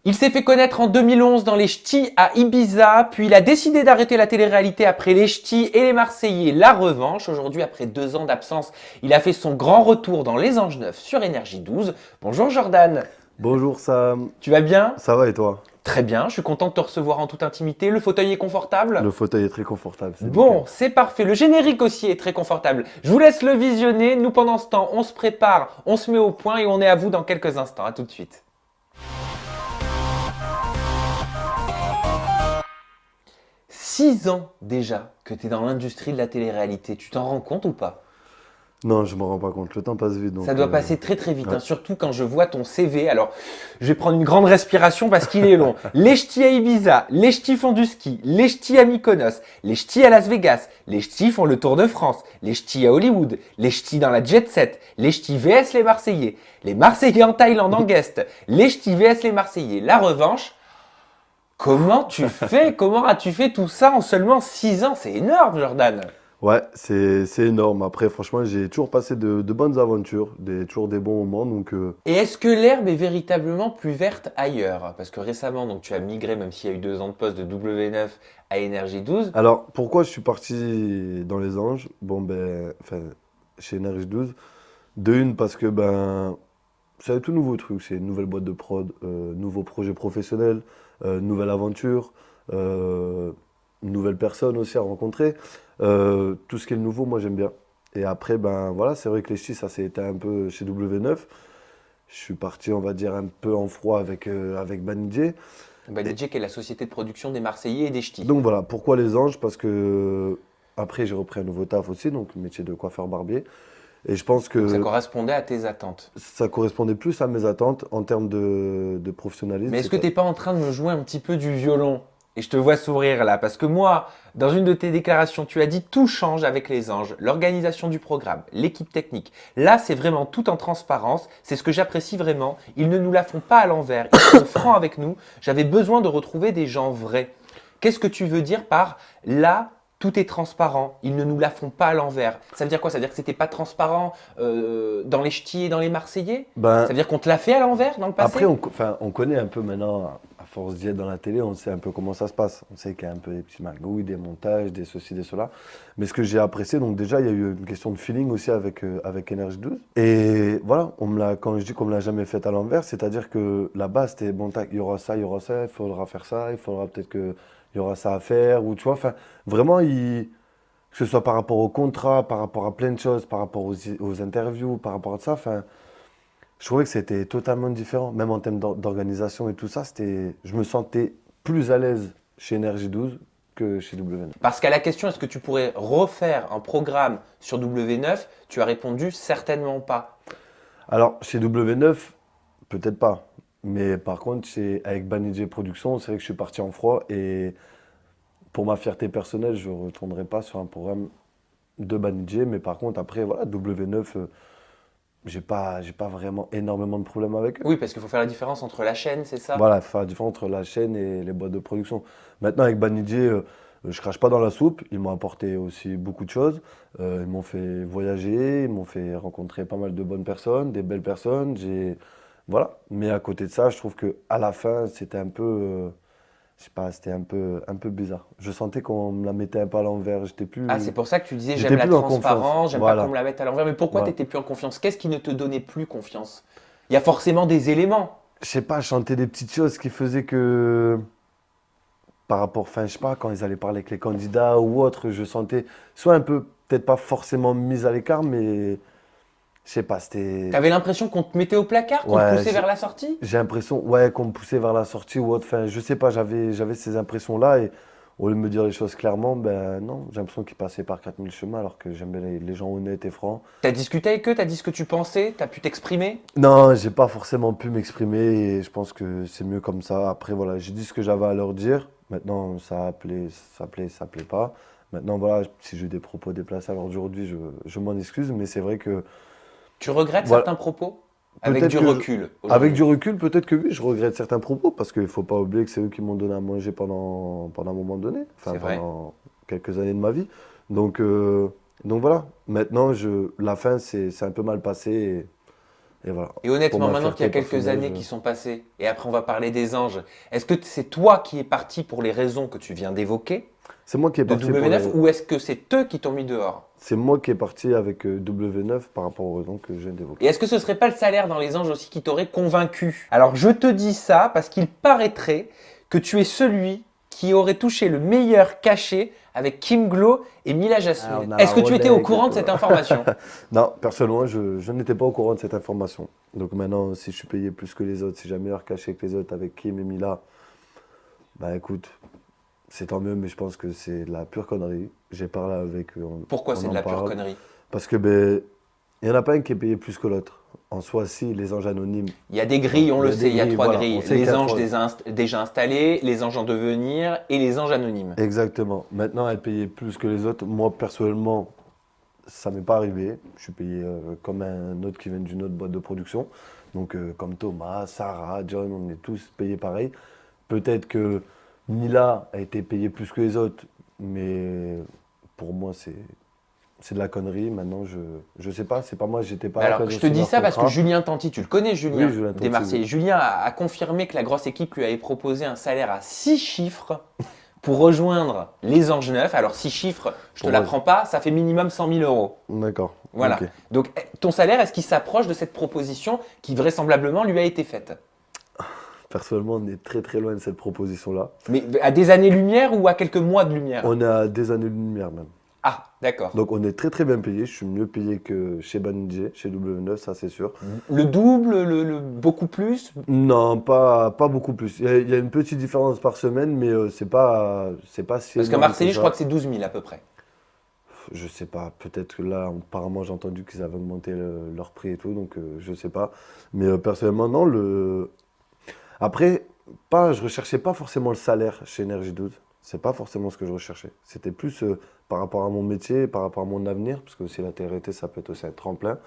Il s'est fait connaître en 2011 dans les Ch'tis à Ibiza, puis il a décidé d'arrêter la télé-réalité après les Ch'tis et les Marseillais, la revanche. Aujourd'hui, après 2 ans d'absence, il a fait son grand retour dans Les Anges Neufs sur Énergie 12. Bonjour Jordan, Bonjour Sam, tu vas bien? ça va et toi? Très bien, je suis content de te recevoir en toute intimité. Le fauteuil est confortable? Le fauteuil est très confortable, c'est Bon, nickel. c'est parfait. Le générique aussi est très confortable. Je vous laisse le visionner. Nous, pendant ce temps, on se prépare, on se met au point et on est à vous dans quelques instants. À tout de suite. 6 ans déjà que tu es dans l'industrie de la télé-réalité. Tu t'en rends compte ou pas? Non, je me rends pas compte, le temps passe vite Ça donc. doit passer très très vite, Ouais. hein, surtout quand je vois ton CV. Alors, je vais prendre une grande respiration parce qu'il est long. Les ch'tis à Ibiza, les ch'tis font du ski, les ch'tis à Mykonos, les ch'tis à Las Vegas, les ch'tis font le Tour de France, les ch'tis à Hollywood, les ch'tis dans la jet set, les ch'tis vs les Marseillais, les Marseillais en Thaïlande en guest, les ch'tis vs les Marseillais. La revanche, comment tu fais? Comment as-tu fait tout ça en seulement 6 ans? C'est énorme, Jordan. Ouais, c'est énorme. Après, franchement, j'ai toujours passé de bonnes aventures, toujours des bons moments. Donc, Et est-ce que l'herbe est véritablement plus verte ailleurs? Parce que récemment, donc, tu as migré, même s'il y a eu 2 ans de poste de W9 à Énergie 12. alors, pourquoi je suis parti dans les Anges? Bon, ben, enfin, chez Energy 12. De une, parce que ben, c'est un tout nouveau truc. C'est une nouvelle boîte de prod, nouveau projet professionnel, nouvelle aventure, euh, nouvelle personne aussi à rencontrer. Tout ce qui est nouveau, moi j'aime bien. Et après, ben voilà, c'est vrai que les ch'tis, ça s'est été un peu chez W9. Je suis parti, on va dire, un peu en froid avec Banijé. DJ, qui est la société de production des Marseillais et des Ch'tis. Donc voilà, pourquoi les anges? Parce que après, j'ai repris un nouveau taf aussi, donc le métier de coiffeur-barbier. Et je pense Donc ça que correspondait à tes attentes. ça correspondait plus à mes attentes en termes de professionnalisme. Mais est-ce que t'es pas en train de me jouer un petit peu du violon? Et je te vois sourire là, parce que moi, dans une de tes déclarations, tu as dit tout change avec les anges, l'organisation du programme, l'équipe technique. Là, c'est vraiment tout en transparence, c'est ce que j'apprécie vraiment. Ils ne nous la font pas à l'envers, ils sont francs avec nous. J'avais besoin de retrouver des gens vrais. Qu'est-ce que tu veux dire par là, tout est transparent, ils ne nous la font pas à l'envers? Ça veut dire quoi? Ça veut dire que c'était pas transparent dans les Ch'tis et dans les Marseillais? Ça Ben, veut dire qu'on te l'a fait à l'envers dans le passé? après, enfin, on connaît un peu maintenant, à force d'y être dans la télé, on sait un peu comment ça se passe. On sait qu'il y a un peu des petits magouilles, des montages, des ceci, des cela. Mais ce que j'ai apprécié, donc déjà, il y a eu une question de feeling aussi avec Energy 12. Et voilà, quand je dis qu'on me l'a jamais fait à l'envers, c'est-à-dire que la base, c'était bon, tac, il y aura ça, il faudra faire ça, il faudra peut-être qu'il y aura ça à faire, ou tu vois, enfin, vraiment, que ce soit par rapport au contrat, par rapport à plein de choses, par rapport aux interviews, par rapport à ça, enfin. Je trouvais que c'était totalement différent, même en termes d'organisation et tout ça, je me sentais plus à l'aise chez Energy 12 que chez W9. Parce qu'à la question, est-ce que tu pourrais refaire un programme sur W9, tu as répondu certainement pas. Alors, chez W9, peut-être pas. Mais par contre, avec Banijé Productions, c'est vrai que je suis parti en froid et pour ma fierté personnelle, je ne retournerai pas sur un programme de Banijé. Mais par contre, après, voilà, W9, j'ai pas vraiment énormément de problèmes avec eux. Oui, parce qu'il faut faire la différence entre la chaîne, c'est ça? Voilà, faire la différence entre la chaîne et les boîtes de production. Maintenant, avec Banijé, je crache pas dans la soupe. Ils m'ont apporté aussi beaucoup de choses. Ils m'ont fait voyager, ils m'ont fait rencontrer pas mal de bonnes personnes, des belles personnes. Voilà. Mais à côté de ça, je trouve que à la fin, c'était un peu, je sais pas, c'était un peu bizarre. Je sentais qu'on me la mettait un peu à l'envers. Ah, c'est pour ça que tu disais j'aime J'étais la plus en confiance. transparence, j'aime pas qu'on Voilà. me la mette à l'envers. Mais pourquoi Voilà. t'étais plus en confiance? Qu'est-ce qui ne te donnait plus confiance? Il y a forcément des éléments. Je sais pas, je sentais des petites choses qui faisaient que par rapport, enfin, je sais pas, quand ils allaient parler avec les candidats ou autre, je sentais soit un peu, peut-être pas forcément mise à l'écart, mais je sais pas, c'était. T'avais l'impression qu'on te mettait au placard, qu'on te Ouais, poussait vers la sortie? j'ai l'impression, ouais, qu'on me poussait vers la sortie ou autre. Enfin, je sais pas, j'avais ces impressions-là et au lieu de me dire les choses clairement, ben non, j'ai l'impression qu'ils passaient par 4000 chemins alors que j'aime bien les gens honnêtes et francs. T'as discuté avec eux, t'as dit ce que tu pensais, t'as pu t'exprimer? Non, j'ai pas forcément pu m'exprimer et je pense que c'est mieux comme ça. Après, voilà, j'ai dit ce que j'avais à leur dire. Maintenant, ça plaît pas. Maintenant, voilà, si j'ai des propos déplacés alors aujourd'hui, je m'en excuse, mais c'est vrai que, Tu regrettes voilà, certains propos? Avec peut-être du que, recul avec aujourd'hui. du recul, peut-être que oui, je regrette certains propos parce qu'il faut pas oublier que c'est eux qui m'ont donné à manger pendant un moment donné, enfin, C'est vrai. pendant quelques années de ma vie. Donc, donc voilà, maintenant, la fin, c'est un peu mal passé. Et voilà. Et honnêtement, Pour ma maintenant qu'il y a fierté quelques personnelle, années qui sont passées, et après on va parler des anges, est-ce que c'est toi qui es parti pour les raisons que tu viens d'évoquer C'est moi qui est de parti pour W9 ou est-ce que c'est eux qui t'ont mis dehors? C'est moi qui est parti avec W9 par rapport aux raisons que je viens d'évoquer. Et est-ce que ce serait pas le salaire dans les anges aussi qui t'aurait convaincu? Alors je te dis ça parce qu'il paraîtrait que tu es celui qui aurait touché le meilleur cachet avec Kim Glow et Mila Ah, Jasmine. on a Est-ce que la tu étais au Rolex et courant de tout. cette information? Non, personnellement, je n'étais pas au courant de cette information. Donc maintenant, si je suis payé plus que les autres, si j'ai un meilleur cachet que les autres avec Kim et Mila, bah écoute, c'est tant mieux, mais je pense que c'est de la pure connerie. J'ai parlé avec eux. Pourquoi on c'est de en la pure parle. connerie? Parce que ben, il n'y en a pas un qui est payé plus que l'autre. En soi, si, les anges anonymes. Il y a des grilles, on Il y le a sait, des il y a grilles, trois voilà, grilles. on sait qu'il Les y a anges trois. déjà installés, les anges en devenir et les anges anonymes. Exactement. Maintenant, elle payait plus que les autres. Moi, personnellement, ça m'est pas arrivé. Je suis payé comme un autre qui vient d'une autre boîte de production. Donc, comme Thomas, Sarah, John, on est tous payés pareil. Peut-être que Mila a été payée plus que les autres, mais pour moi, c'est de la connerie. Maintenant, je sais pas. C'est pas moi, j'étais pas là Alors, quand je j'ai te signé dis leur ça parce que contrat. Julien Tanti, tu le connais, Julien, Oui, Julien des Tanti, Marseillais. oui. Julien a confirmé que la grosse équipe lui avait proposé un salaire à 6 chiffres pour rejoindre les Anges Neufs. Alors, 6 chiffres, je te Pour moi, l'apprends pas, ça fait minimum 100 000 euros. D'accord. Voilà. Ok. Donc, ton salaire, est-ce qu'il s'approche de cette proposition qui vraisemblablement lui a été faite? Personnellement, on est très très loin de cette proposition-là. Mais à des années-lumière ou à quelques mois de lumière? On est à des années-lumière même. Ah, d'accord. Donc on est très très bien payé. Je suis mieux payé que chez Banijé, chez W9, ça c'est sûr. Le double, beaucoup plus? Non, pas beaucoup plus. Il y a une petite différence par semaine, mais c'est pas si Parce qu'à énorme Marseille, que je ça. crois que c'est 12 000 à peu près. Je sais pas. Peut-être que là, apparemment, j'ai entendu qu'ils avaient augmenté leur prix et tout, donc je sais pas. Mais personnellement, non. Après, je recherchais pas forcément le salaire chez Energy 12. C'est pas forcément ce que je recherchais. C'était plus par rapport à mon métier, par rapport à mon avenir, parce que aussi la TRT, ça peut être aussi un tremplin.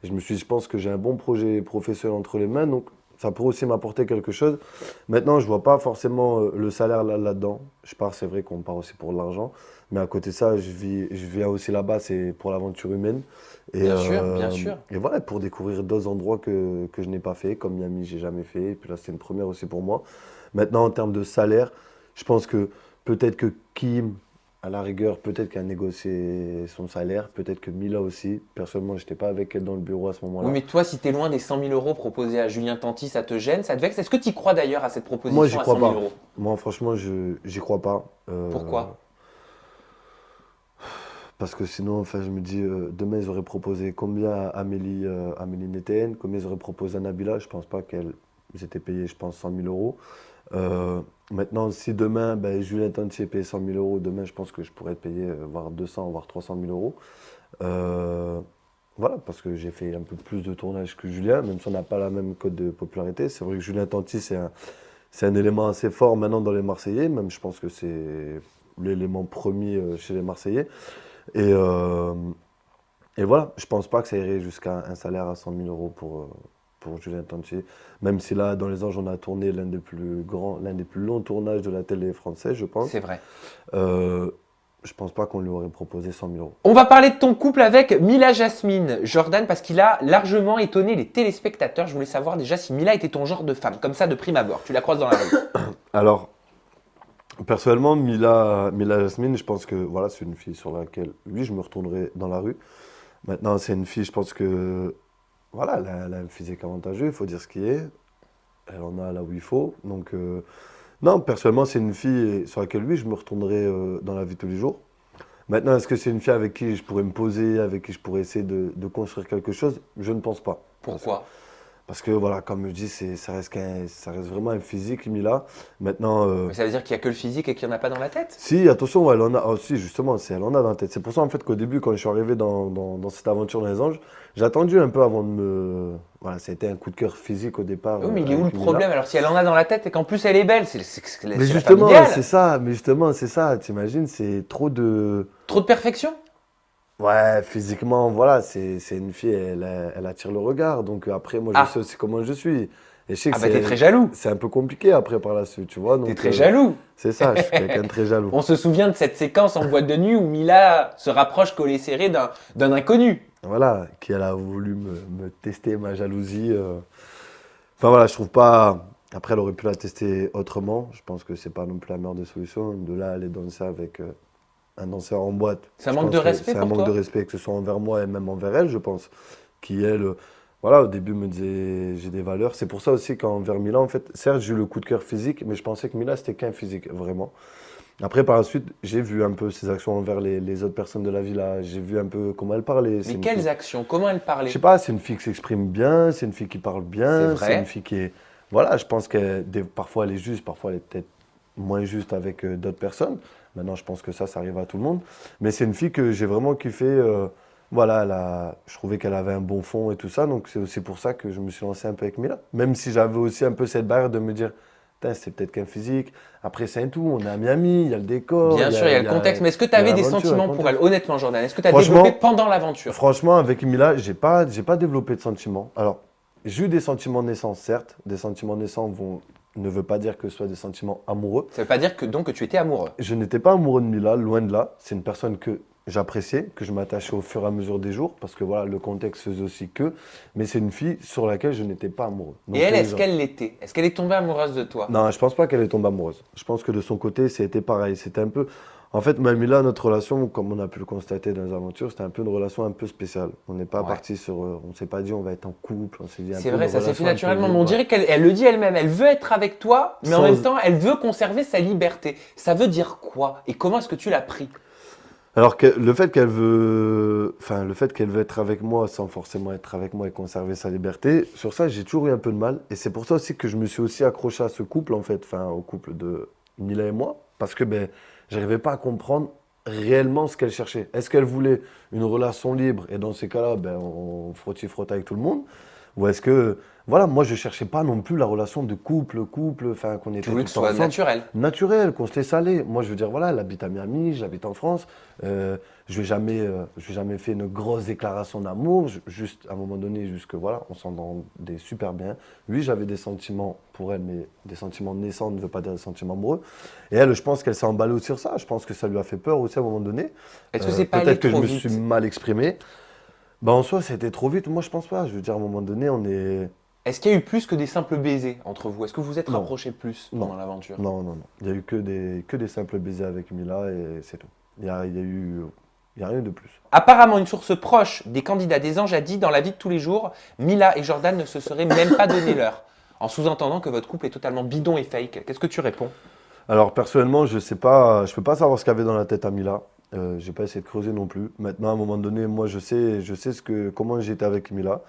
Et je me suis dit, je pense que j'ai un bon projet professionnel entre les mains, donc ça pourrait aussi m'apporter quelque chose. Maintenant, je vois pas forcément le salaire là-dedans. C'est vrai qu'on part aussi pour l'argent, mais à côté de ça, je viens aussi là-bas, c'est pour l'aventure humaine. Et, Bien sûr, bien sûr. Et voilà, pour découvrir d'autres endroits que je n'ai pas fait, comme Miami, j'ai jamais fait. Et puis là, c'est une première aussi pour moi. Maintenant, en termes de salaire, je pense que peut-être que Kim, à la rigueur, peut-être qu'elle a négocié son salaire, peut-être que Mila aussi. Personnellement, j'étais pas avec elle dans le bureau à ce moment-là. Oui, mais toi, si tu es loin des 100 000 euros proposés à Julien Tanti, ça te gêne, ça te vexe? Est-ce que tu y crois d'ailleurs à cette proposition Moi, j'y à crois 100 000 pas. euros? Moi, franchement, j'y crois pas. Pourquoi? Parce que sinon, enfin, je me dis, demain, ils auraient proposé combien à Amélie Néthéenne, combien ils auraient proposé à Nabila. Je pense pas qu'elles étaient payées, je pense, 100 000 euros. Maintenant, si demain, ben, Julien Tanti est payé 100 000 euros, demain, je pense que je pourrais être payé voire 200, voire 300 000 euros. Euh, voilà, parce que j'ai fait un peu plus de tournage que Julien, même si on n'a pas la même cote de popularité. C'est vrai que Julien Tanti, c'est un élément assez fort maintenant dans les Marseillais, même je pense que c'est l'élément premier chez les Marseillais. Et, euh, et voilà, je pense pas que ça irait jusqu'à un salaire à 100 000 euros pour Julien Tanti. Même si là, dans les Anges, on a tourné l'un des plus longs tournages de la télé française, je pense. C'est vrai. Je pense pas qu'on lui aurait proposé 100 000 euros. On va parler de ton couple avec Mila Jasmine, Jordan, parce qu'il a largement étonné les téléspectateurs. Je voulais savoir déjà si Mila était ton genre de femme, comme ça de prime abord. Tu la croises dans la rue. Alors, personnellement, Mila Jasmine, je pense que voilà, c'est une fille sur laquelle, oui, je me retournerai dans la rue. Maintenant, c'est une fille, je pense que voilà, elle a un physique avantageux, il faut dire ce qui est. Elle en a là où il faut. Donc, non, personnellement, c'est une fille sur laquelle, oui, je me retournerai dans la vie de tous les jours. Maintenant, est-ce que c'est une fille avec qui je pourrais me poser, avec qui je pourrais essayer de construire quelque chose? Je ne pense pas. Pourquoi? Parce que voilà, comme je dis, ça reste vraiment un physique, Mila. Maintenant, Mais ça veut dire qu'il n'y a que le physique et qu'il n'y en a pas dans la tête? si, attention, elle en a aussi, justement, elle en a dans la tête. C'est pour ça, en fait, qu'au début, quand je suis arrivé dans cette aventure dans les anges, j'ai attendu un peu avant de me. Voilà, ça a été un coup de cœur physique au départ. Oui, mais il est où le avec Mila. problème? Alors si elle en a dans la tête et qu'en plus elle est belle, c'est la Mais femme justement, idéale. c'est ça, t'imagines, c'est trop de. Trop de perfection? Ouais, physiquement, voilà, c'est une fille, elle attire le regard. Donc après, moi, je Ah. sais aussi comment je suis. Et je sais que Ah bah t'es très jaloux. c'est un peu compliqué après par la suite, tu vois. T'es Donc, très jaloux. c'est ça, je suis quelqu'un de très jaloux. On se souvient de cette séquence en boîte de nuit où Mila se rapproche collé serré d'un inconnu. voilà, qu'elle a voulu me tester ma jalousie. Enfin voilà, je trouve pas. Après, elle aurait pu la tester autrement. Je pense que c'est pas non plus la meilleure des solutions. De là, aller danser avec un danseur en boîte, C'est un je manque de pense que respect c'est un pour manque de toi? respect, que ce soit envers moi et même envers elle, je pense. Qui, elle, voilà, au début me disait j'ai des valeurs. C'est pour ça aussi qu'envers Mila, en fait, certes, j'ai eu le coup de cœur physique, mais je pensais que Mila, c'était qu'un physique, vraiment. Après, par la suite, j'ai vu un peu ses actions envers les autres personnes de la villa. J'ai vu un peu comment elle parlait. C'est Mais une fille. quelles actions? Comment elle Je sais parlait? pas, c'est une fille qui s'exprime bien, c'est une fille qui parle C'est bien, c'est une vrai. fille qui est. Voilà, je pense que parfois elle est juste, parfois elle est peut-être moins juste avec d'autres personnes. Maintenant, je pense que ça arrive à tout le monde. Mais c'est une fille que j'ai vraiment kiffé. Voilà, je trouvais qu'elle avait un bon fond et tout ça. Donc c'est aussi pour ça que je me suis lancé un peu avec Mila. Même si j'avais aussi un peu cette barrière de me dire, putain, c'est peut-être qu'un physique. Après, c'est un tout. On est à Miami, il y a le décor, Bien sûr, il y a il le y a, contexte. Mais est-ce que tu il y a avais des l'aventure, le sentiments pour elle? contexte. Honnêtement, Jordan, est-ce que tu as développé Franchement, pendant l'aventure? Franchement, avec Mila, j'ai pas développé de sentiments. Alors, j'ai eu des sentiments naissants, certes. Des sentiments naissants ne veut pas dire que ce soit des sentiments amoureux. Ça veut pas dire que donc que tu étais amoureux. Je n'étais pas amoureux de Mila, loin de là. C'est une personne que j'appréciais, que je m'attachais au fur et à mesure des jours, parce que voilà, le contexte faisait aussi que. Mais c'est une fille sur laquelle je n'étais pas amoureux. Et Donc, elle, les est-ce gens- qu'elle l'était? Est-ce qu'elle est tombée amoureuse de toi? Non, je pense pas qu'elle est tombée amoureuse. Je pense que de son côté, c'était pareil. C'était un peu. En fait, Mamila, notre relation, comme on a pu le constater dans les aventures, c'était un peu une relation un peu spéciale. On n'est pas Ouais. parti sur. On s'est pas dit on va être en couple. On s'est dit un C'est peu une vrai, ça s'est fait relation un peu naturellement. Mais libre. on Voilà. dirait qu'elle le dit elle-même. Elle veut être avec toi, mais en même Sans. temps, elle veut conserver sa liberté. Ça veut dire quoi? Et comment est-ce que tu l'as pris? Alors que le fait qu'elle veut. Enfin, le fait qu'elle veut être avec moi sans forcément être avec moi et conserver sa liberté, sur ça, j'ai toujours eu un peu de mal. Et c'est pour ça aussi que je me suis aussi accroché à ce couple, en fait. Enfin, au couple de Mila et moi. Parce que, ben, j'arrivais pas à comprendre réellement ce qu'elle cherchait. Est-ce qu'elle voulait une relation libre et dans ces cas-là, ben, on frotte avec tout le monde? Ou est-ce que, voilà, moi je cherchais pas non plus la relation de couple, enfin qu'on Tu était voulais tout que le ce temps soit ensemble, naturel. naturel, qu'on se laisse aller. Moi je veux dire, voilà, elle habite à Miami, j'habite en France, je vais jamais fait une grosse déclaration d'amour, juste à un moment donné, juste que voilà, on s'entendait super bien. Oui, j'avais des sentiments pour elle, mais des sentiments naissants ne veut pas dire des sentiments amoureux. Et elle, je pense qu'elle s'est emballée aussi sur ça. Je pense que ça lui a fait peur aussi à un moment donné. Est-ce que c'est pas allé Peut-être que je trop me suis vite? mal exprimé. Bah en soi, c'était trop vite. Moi, je pense pas. Je veux dire, à un moment donné, on est. Est-ce qu'il y a eu plus que des simples baisers entre vous? Est-ce que vous vous êtes Non, rapprochés plus non, pendant l'aventure? non. Il y a eu que des simples baisers avec Mila et c'est tout. Il y a rien eu de plus. Apparemment, une source proche des candidats des Anges a dit dans la vie de tous les jours, Mila et Jordan ne se seraient même pas donné l'heure, en sous-entendant que votre couple est totalement bidon et fake. Qu'est-ce que tu réponds? Alors personnellement, je sais pas, je peux pas savoir ce qu'il y avait dans la tête à Mila. J'ai pas essayé de creuser non plus. Maintenant, à un moment donné, moi, je sais comment j'étais avec Mila.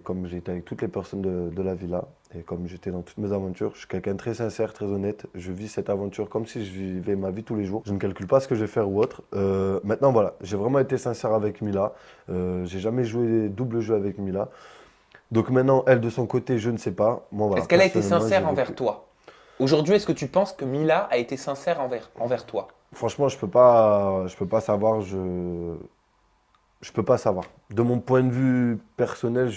Comme j'étais avec toutes les personnes de la villa et comme j'étais dans toutes mes aventures, je suis quelqu'un de très sincère, très honnête. Je vis cette aventure comme si je vivais ma vie tous les jours. Je ne calcule pas ce que je vais faire ou autre. Maintenant, voilà, j'ai vraiment été sincère avec Mila. J'ai jamais joué double jeu avec Mila. Donc maintenant, elle de son côté, je ne sais pas. Moi, voilà, Est-ce qu'elle a été personnellement, j'ai sincère envers vécu. toi? Aujourd'hui, est-ce que tu penses que Mila a été sincère envers toi? Franchement, je peux pas savoir. Je peux pas savoir. De mon point de vue personnel,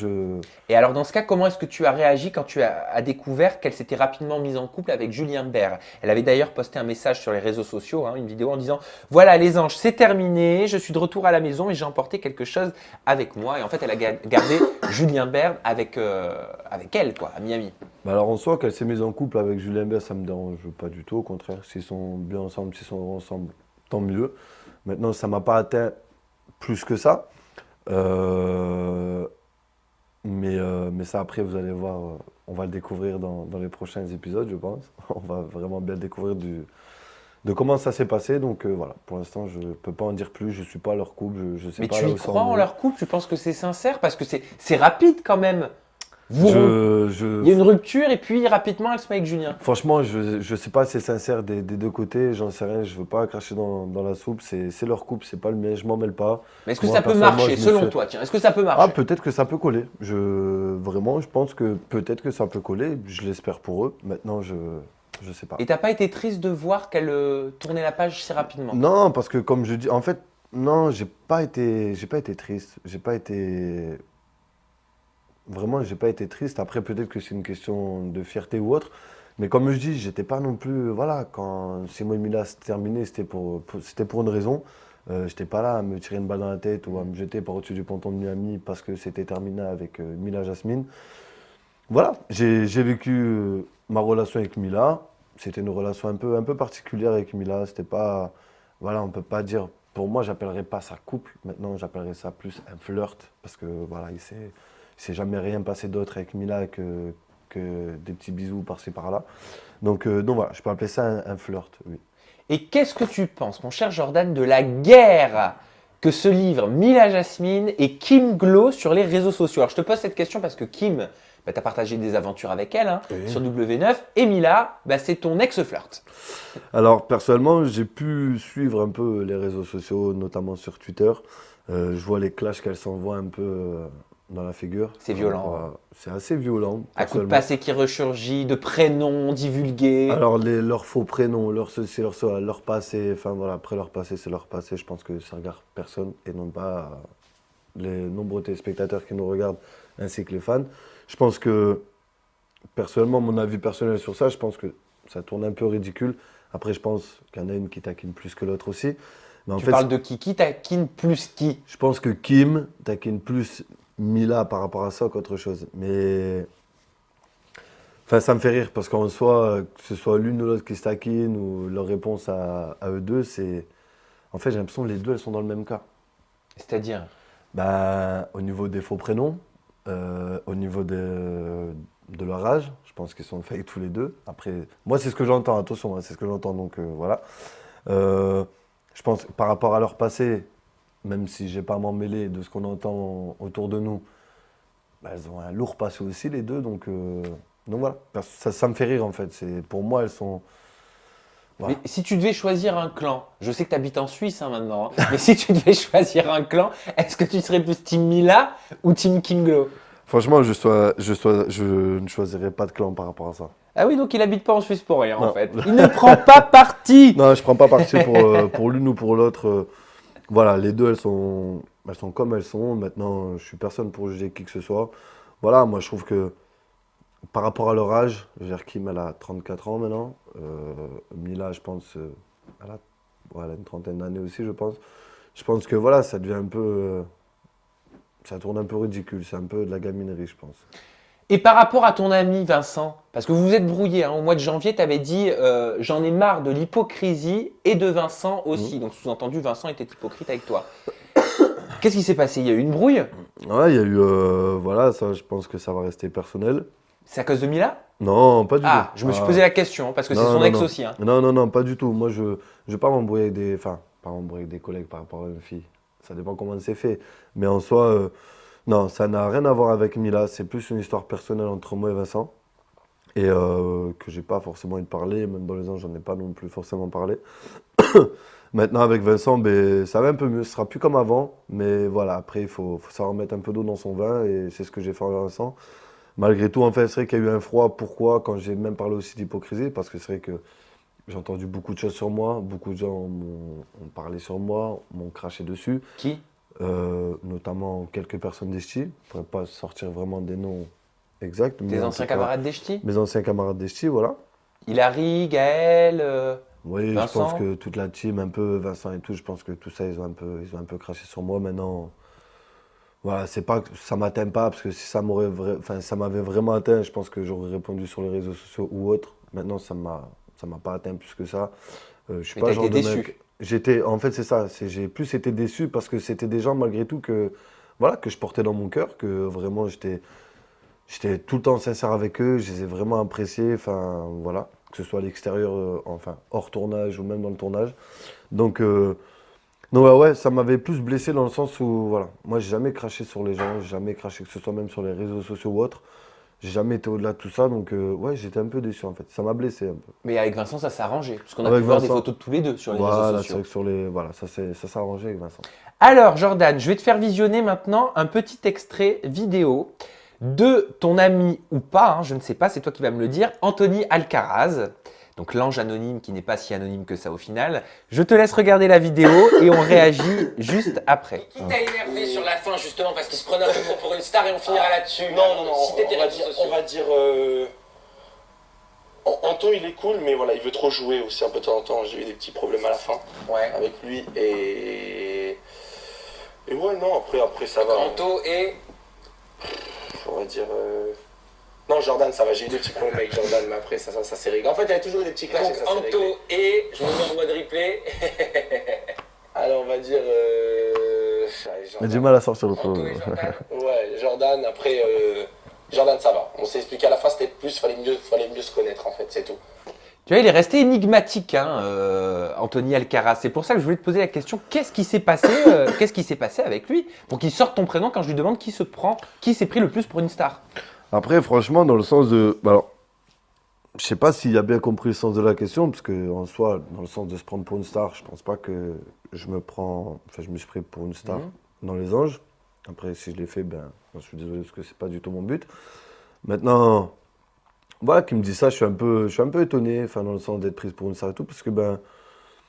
Et alors dans ce cas, comment est-ce que tu as réagi quand tu as découvert qu'elle s'était rapidement mise en couple avec Julien Bert? Elle avait d'ailleurs posté un message sur les réseaux sociaux, une vidéo en disant: Voilà les anges, c'est terminé, je suis de retour à la maison et j'ai emporté quelque chose avec moi. Et en fait, elle a gardé Julien Bert avec elle, quoi, à Miami. Bah alors en soi, qu'elle s'est mise en couple avec Julien Bert, ça me dérange pas du tout. Au contraire, s'ils sont bien ensemble, s'ils sont heureux ensemble, tant mieux. Maintenant, ça m'a pas atteint plus que ça. Euh, mais ça, après, vous allez voir, on va le découvrir dans les prochains épisodes, je pense. On va vraiment bien le découvrir de comment ça s'est passé. Donc voilà, pour l'instant, je peux pas en dire plus. Je suis pas à leur couple, je sais Mais pas tu là y où ça crois en en est. leur couple? Tu penses que c'est sincère? Parce que c'est rapide quand même. Je, Il y a je, une rupture et puis rapidement elle se met avec Julien. Franchement, je sais pas si c'est sincère des deux côtés, j'en sais rien, je veux pas cracher dans la soupe, c'est leur couple, c'est pas le mien, je m'en mêle pas. Mais est-ce que Moi, ça peut personnellement, marcher je me selon suis. toi? Tiens, est-ce que ça peut Ah, marcher? peut-être que ça peut coller. Vraiment, je pense que peut-être que ça peut coller, je l'espère pour eux. Maintenant, je sais pas. Et t'as pas été triste de voir qu'elle tournait la page si rapidement? Non, parce que comme je dis, en fait, non, j'ai pas été triste, vraiment, j'ai pas été triste. Après, peut-être que c'est une question de fierté ou autre. Mais comme je dis, j'étais pas non plus. Voilà, quand c'est moi et Mila, c'était terminé, c'était pour une raison. J'étais pas là à me tirer une balle dans la tête ou à me jeter par au-dessus du ponton de Miami parce que c'était terminé avec Mila Jasmine. Voilà, j'ai vécu ma relation avec Mila. C'était une relation un peu particulière avec Mila. C'était pas, voilà, on peut pas dire. Pour moi, j'appellerais pas ça couple. Maintenant, j'appellerais ça plus un flirt parce que voilà, il s'est jamais rien passé d'autre avec Mila que des petits bisous par-ci par-là. Donc voilà, je peux appeler ça un flirt, oui. Et qu'est-ce que tu penses, mon cher Jordan, de la guerre que se livrent Mila Jasmine et Kim Glow sur les réseaux sociaux? Alors, je te pose cette question parce que Kim, bah, tu as partagé des aventures avec elle Oui. sur W9 et Mila, bah, c'est ton ex-flirt. Alors personnellement, j'ai pu suivre un peu les réseaux sociaux, notamment sur Twitter. Je vois les clashs qu'elles s'envoient un peu dans la figure. C'est violent. C'est assez violent, À coup de personnellement. passé qui ressurgit, de prénoms divulgués. Alors leurs faux prénoms, leur ceci, leur cela, leur passé, enfin voilà, après leur passé, c'est leur passé. Je pense que ça regarde personne et non pas les nombreux téléspectateurs qui nous regardent ainsi que les fans. Je pense que personnellement, mon avis personnel sur ça, je pense que ça tourne un peu ridicule. Après, je pense qu'il y en a une qui taquine plus que l'autre aussi. Mais en Tu fait, parles de qui taquine plus qui? je pense que Kim taquine plus Mila par rapport à ça qu'autre chose. Mais enfin, ça me fait rire parce qu'en soi, que ce soit l'une ou l'autre qui se taquine ou leur réponse à eux deux, c'est. En fait, j'ai l'impression que les deux, elles sont dans le même cas. C'est-à-dire? Ben, au niveau des faux prénoms, au niveau de leur âge, je pense qu'ils sont fake tous les deux. Après, moi, c'est ce que j'entends, attention, hein, c'est ce que j'entends, donc voilà. Euh, je pense que par rapport à leur passé, même si j'ai pas à m'en mêler de ce qu'on entend autour de nous, bah, elles ont un lourd passé aussi, les deux, donc voilà. Ça me fait rire en fait. Pour moi, elles sont. Voilà. Mais si tu devais choisir un clan, je sais que tu habites en Suisse maintenant, mais si tu devais choisir un clan, est-ce que tu serais plus Team Mila ou Team Kim Glow? Franchement, je ne choisirais pas de clan par rapport à ça. Ah oui, donc il habite pas en Suisse pour rien en Non. fait. Il ne prend pas parti. Non, je prends pas parti pour l'une ou pour l'autre. Voilà, les deux, elles sont comme elles sont. Maintenant, je suis personne pour juger qui que ce soit. Voilà, moi, je trouve que par rapport à leur âge, je veux dire, Kim, elle a 34 ans maintenant. Mila, je pense, ouais, elle a une trentaine d'années aussi, je pense. Je pense que voilà, ça devient un peu. Ça tourne un peu ridicule. C'est un peu de la gaminerie, je pense. Et par rapport à ton ami Vincent, parce que vous vous êtes brouillé, au mois de janvier, tu avais dit j'en ai marre de l'hypocrisie et de Vincent aussi. Donc sous-entendu, Vincent était hypocrite avec toi. Qu'est-ce qui s'est passé? Il y a eu une brouille? Ouais, il y a eu. Voilà, ça, je pense que ça va rester personnel. C'est à cause de Mila? Non, pas du tout. Ah, je me suis posé la question, parce que c'est Non, son non, ex non. aussi. Non, pas du tout. Moi, je ne vais pas m'embrouiller avec des. Enfin, pas m'embrouiller avec des collègues par rapport à une fille. Ça dépend comment c'est fait. Mais en soi, non, ça n'a rien à voir avec Mila. C'est plus une histoire personnelle entre moi et Vincent. Et que j'ai pas forcément envie de parler. Même dans les ans, j'en ai pas non plus forcément parlé. Maintenant, avec Vincent, ben, ça va un peu mieux. Ce sera plus comme avant. Mais voilà, après, il faut savoir mettre un peu d'eau dans son vin. Et c'est ce que j'ai fait avec Vincent. Malgré tout, en fait, c'est vrai qu'il y a eu un froid. Pourquoi? Quand j'ai même parlé aussi d'hypocrisie. Parce que c'est vrai que j'ai entendu beaucoup de choses sur moi. Beaucoup de gens ont parlé sur moi, m'ont craché dessus. Qui? Notamment quelques personnes d'Esti. Je ne pourrais pas sortir vraiment des noms exacts. Tes mais en anciens tout cas, camarades d'Echti? mes anciens camarades d'Esti, voilà. Hilary, Gaël, Oui, Vincent? je pense que toute la team, un peu Vincent et tout, je pense que tout ça, ils ont un peu craché sur moi. Maintenant, voilà, c'est pas que ça m'atteint pas, parce que si enfin, ça m'avait vraiment atteint, je pense que j'aurais répondu sur les réseaux sociaux ou autre. Maintenant, ça m'a pas atteint plus que ça. Je suis Mais pas t'as le genre été de mec. déçu. En fait, c'est ça. J'ai plus été déçu parce que c'était des gens, malgré tout, voilà, que je portais dans mon cœur, que vraiment j'étais tout le temps sincère avec eux, je les ai vraiment appréciés, enfin, voilà, que ce soit à l'extérieur, enfin, hors tournage ou même dans le tournage. Donc, ouais, ça m'avait plus blessé dans le sens où, voilà, moi, j'ai jamais craché sur les gens, j'ai jamais craché, que ce soit même sur les réseaux sociaux ou autre. J'ai jamais été au-delà de tout ça, donc ouais, j'étais un peu déçu en fait. Ça m'a blessé un peu. Mais avec Vincent, ça s'est arrangé. Parce qu'on a Avec pu voir des Vincent. photos de tous les deux sur les réseaux Voilà, c'est sociaux. vrai que voilà, ça s'est arrangé avec Vincent. Alors, Jordan, je vais te faire visionner maintenant un petit extrait vidéo de ton ami ou pas, je ne sais pas, c'est toi qui vas me le dire, Anthony Alcaraz. Donc l'ange anonyme qui n'est pas si anonyme que ça au final. Je te laisse regarder la vidéo et on réagit juste après. Qui t'a énervé sur la fin justement parce qu'il se prenait un peu pour une star et on finira là-dessus? Non, Si t'étais on va dire Anto, il est cool, mais voilà, il veut trop jouer aussi un peu de temps en temps. J'ai eu des petits problèmes à la fin Ouais. avec lui. Et ouais, non, après ça va. Anto et. On va dire. Non, Jordan, ça va. J'ai eu des petits problèmes avec Jordan, mais après, ça s'est réglé. En fait, il y a toujours eu des petits clashs Donc et ça s'est réglé. Anto et. Je me mets en mode replay. Alors, on va dire. Mais du mal à sortir le Anto et Jordan. Ouais, Jordan, après. Jordan, ça va. On s'est expliqué à la fin, c'était plus. Fallait mieux se connaître, en fait, c'est tout. Tu vois, il est resté énigmatique, hein, Anthony Alcaraz. C'est pour ça que je voulais te poser la question, qu'est-ce qui s'est passé avec lui pour qu'il sorte ton prénom quand je lui demande qui s'est pris le plus pour une star? Après, franchement, dans le sens de. Alors, je sais pas s'il a bien compris le sens de la question, parce que en soi, dans le sens de se prendre pour une star, je pense pas que je me suis pris pour une star dans les anges. Après, si je l'ai fait, ben, je suis désolé parce que c'est pas du tout mon but. Maintenant, voilà, qui me dit ça, je suis un peu étonné, enfin, dans le sens d'être prise pour une star et tout, parce que ben.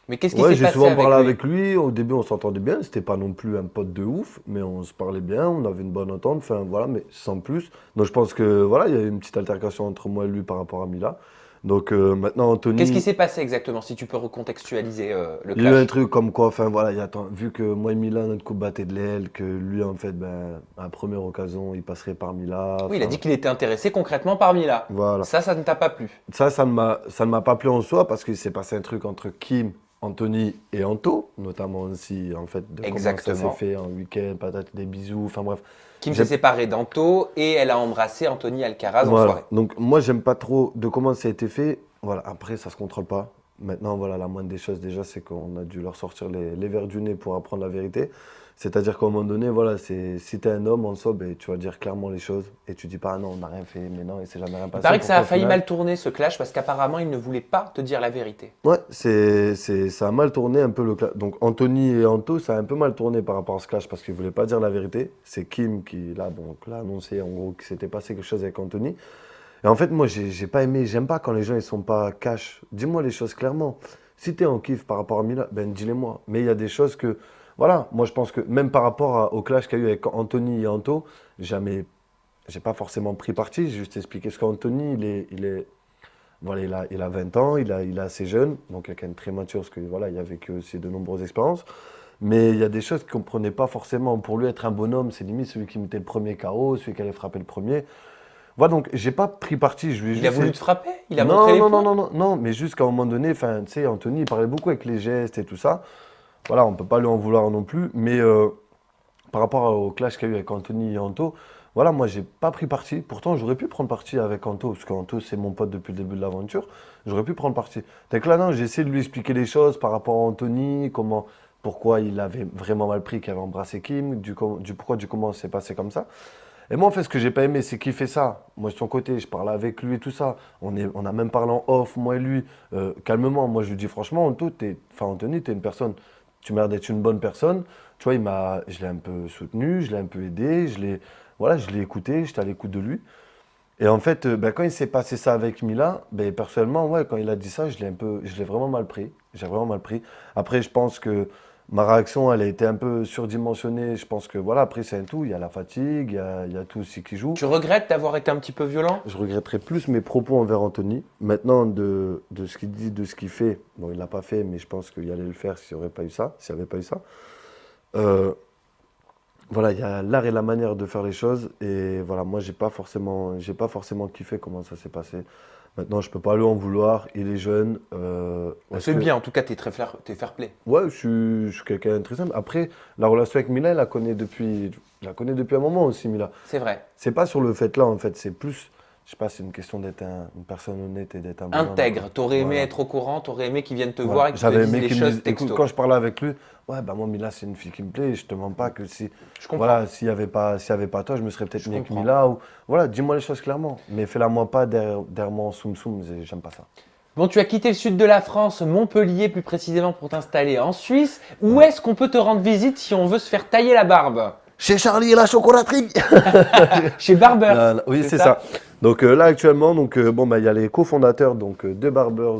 Mais qu'est-ce qui Ouais, s'est j'ai passé souvent avec parlé lui? avec lui. Au début, on s'entendait bien. C'était pas non plus un pote de ouf, mais on se parlait bien. On avait une bonne entente. Enfin, voilà, mais sans plus. Donc, je pense que voilà, il y a eu une petite altercation entre moi et lui par rapport à Mila. Donc, maintenant, Anthony. Qu'est-ce qui s'est passé exactement, si tu peux recontextualiser le Il y a eu un clash? truc comme quoi, enfin voilà, vu que moi et Mila, notre couple battait de l'aile, que lui, en fait, ben, à la première occasion, il passerait par Mila. Oui, il a enfin, dit qu'il était intéressé concrètement par Mila. Voilà. Ça ne t'a pas plu. Ça ne m'a pas plu en soi parce qu'il s'est passé un truc entre Kim, Anthony et Anto, notamment aussi, en fait, de comment ça Exactement. s'est fait en week-end, peut-être des bisous, enfin bref. Kim J'ai- s'est séparé d'Anto et elle a embrassé Anthony Alcaraz en Voilà. soirée. Donc moi j'aime pas trop de comment ça a été fait. Voilà, après ça se contrôle pas. Maintenant voilà, la moindre des choses déjà c'est qu'on a dû leur sortir les verres du nez pour apprendre la vérité. C'est-à-dire qu'à un moment donné, voilà, si t'es un homme en soi, ben, tu vas dire clairement les choses et tu dis pas ah non on n'a rien fait, mais non, il s'est jamais rien Il passé. paraît que ça a Pourquoi, au failli final- mal tourner ce clash parce qu'apparemment il ne voulait pas te dire la vérité. Ouais, ça a mal tourné un peu le clash. Donc Anthony et Anto, ça a un peu mal tourné par rapport à ce clash parce qu'ils voulaient pas dire la vérité. C'est Kim qui là, donc, l'a annoncé en gros qu'il s'était passé quelque chose avec Anthony. Et en fait, moi, j'ai pas aimé, j'aime pas quand les gens ils sont pas cash. Dis-moi les choses clairement. Si t'es en kiff par rapport à Mila, ben dis-les-moi. Mais il y a des choses que, voilà, moi je pense que même par rapport au clash qu'il y a eu avec Anthony et Anto, j'ai pas forcément pris parti. J'ai juste expliqué ce qu'Anthony, voilà, il a 20 ans, il est assez jeune, donc quelqu'un de très mature, parce que voilà, il a vécu aussi de nombreuses expériences. Mais il y a des choses qu'il ne comprenait pas forcément. Pour lui, être un bonhomme, c'est limite celui qui mettait le premier KO, celui qui allait frapper le premier. Voilà, donc j'ai pas pris parti. Je lui ai Il a juste- voulu te frapper? Il a non, montré les non, points? non, mais juste qu'à un moment donné, enfin, tu sais, Anthony, il parlait beaucoup avec les gestes et tout ça. Voilà, on peut pas lui en vouloir non plus. Mais par rapport au clash qu'il y a eu avec Anthony et Anto, voilà, moi, j'ai pas pris parti. Pourtant, j'aurais pu prendre parti avec Anto, parce qu'Anto, c'est mon pote depuis le début de l'aventure. J'aurais pu prendre parti. Donc là, non, j'ai essayé de lui expliquer les choses par rapport à Anthony, pourquoi il avait vraiment mal pris qu'il avait embrassé Kim, pourquoi, du comment c'est passé comme ça. Et moi, en fait, ce que j'ai pas aimé, c'est qu'il fait ça. Moi, de son côté, je parlais avec lui et tout ça. On a même parlé en off, moi et lui, calmement. Moi, je lui dis franchement, Anthony, t'es une personne, tu m'as l'air d'être une bonne personne. Tu vois, je l'ai un peu soutenu, je l'ai un peu aidé, voilà, je l'ai écouté, j'étais à l'écoute de lui. Et en fait, ben, quand il s'est passé ça avec Mila, ben, personnellement, ouais, quand il a dit ça, je l'ai vraiment mal pris. J'ai vraiment mal pris. Après, je pense que ma réaction, elle a été un peu surdimensionnée. Je pense que voilà, après, c'est un tout. Il y a la fatigue, il y a tout aussi qui joue. Tu regrettes d'avoir été un petit peu violent? Je regretterais plus mes propos envers Anthony. Maintenant, de ce qu'il dit, de ce qu'il fait, bon, il l'a pas fait, mais je pense qu'il allait le faire s'il n'y avait pas eu ça. Euh, voilà, il y a l'art et la manière de faire les choses. Et voilà, moi, j'ai pas forcément kiffé comment ça s'est passé. Maintenant, je peux pas lui en vouloir. Il est jeune. C'est bien, en tout cas, t'es fair play. Ouais, je suis quelqu'un de très simple. Après, la relation avec Mila, je la connais depuis un moment aussi, Mila. C'est vrai. C'est pas sur le fait là, en fait, c'est plus, je sais pas, c'est une question d'être une personne honnête et d'être un bonhomme. Intègre. T'aurais aimé Voilà. être au courant, t'aurais aimé qu'ils viennent te Voilà. voir et qu'ils te J'avais disent aimé les qu'il me choses dise, texto. écoute, quand je parlais avec lui, ouais, bah moi, Mila, c'est une fille qui me plaît, je te mens pas que si, Je comprends. voilà, s'il y avait pas toi, je me serais peut-être Je mis avec comprends. Mila, ou, voilà, dis-moi les choses clairement, mais fais-la moi pas derrière moi en soum-soum, j'aime pas ça. Bon, tu as quitté le sud de la France, Montpellier plus précisément, pour t'installer en Suisse. Où est-ce qu'on peut te rendre visite si on veut se faire tailler la barbe? Chez Charlie et la chocolaterie. Chez Barber. Oui, c'est ça. Donc là actuellement, bon bah il y a les cofondateurs de Barbers,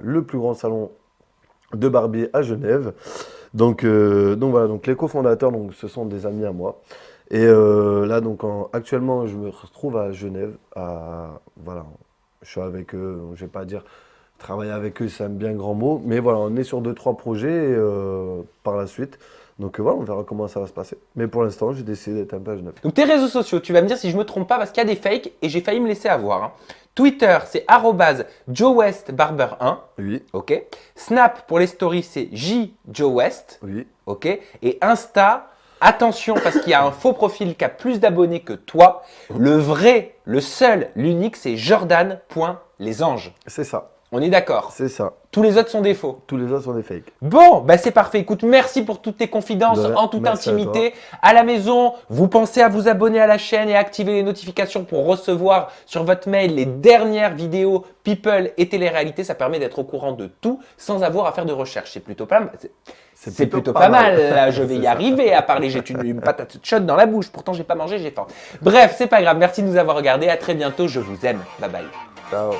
le plus grand salon de barbier à Genève. Donc voilà, donc les cofondateurs, donc ce sont des amis à moi. Et là actuellement, je me retrouve à Genève, voilà, Je suis avec eux, je vais pas dire travailler avec eux, c'est un bien grand mot. Mais voilà, on est sur 2-3 projets par la suite. Donc voilà, on verra comment ça va se passer. Mais pour l'instant, j'ai décidé d'être un page neuf. Donc tes réseaux sociaux, tu vas me dire si je me trompe pas parce qu'il y a des fakes et j'ai failli me laisser avoir. Hein. Twitter, c'est @JoeWestBarber1. Oui, Ok. Snap pour les stories, c'est JJoeWest. oui. Ok. Et Insta, attention parce qu'il y a un faux profil qui a plus d'abonnés que toi. Le vrai, le seul, l'unique, c'est Jordan.lesanges. C'est ça, On est d'accord. c'est ça. Tous les autres sont des faux. Tous les autres sont des fakes. Bon, bah c'est parfait. Écoute, merci pour toutes tes confidences De rien. en toute Merci à intimité. À la maison, vous pensez à vous abonner à la chaîne et à activer les notifications pour recevoir sur votre mail les dernières vidéos People et télé-réalité. Ça permet d'être au courant de tout sans avoir à faire de recherche. C'est plutôt pas mal. C'est plutôt pas mal. Là, je vais y arriver à parler. J'ai une patate chaude dans la bouche. Pourtant, j'ai pas mangé, j'ai faim. Bref, c'est pas grave. Merci de nous avoir regardés. À très bientôt. Je vous aime. Bye bye. Ciao.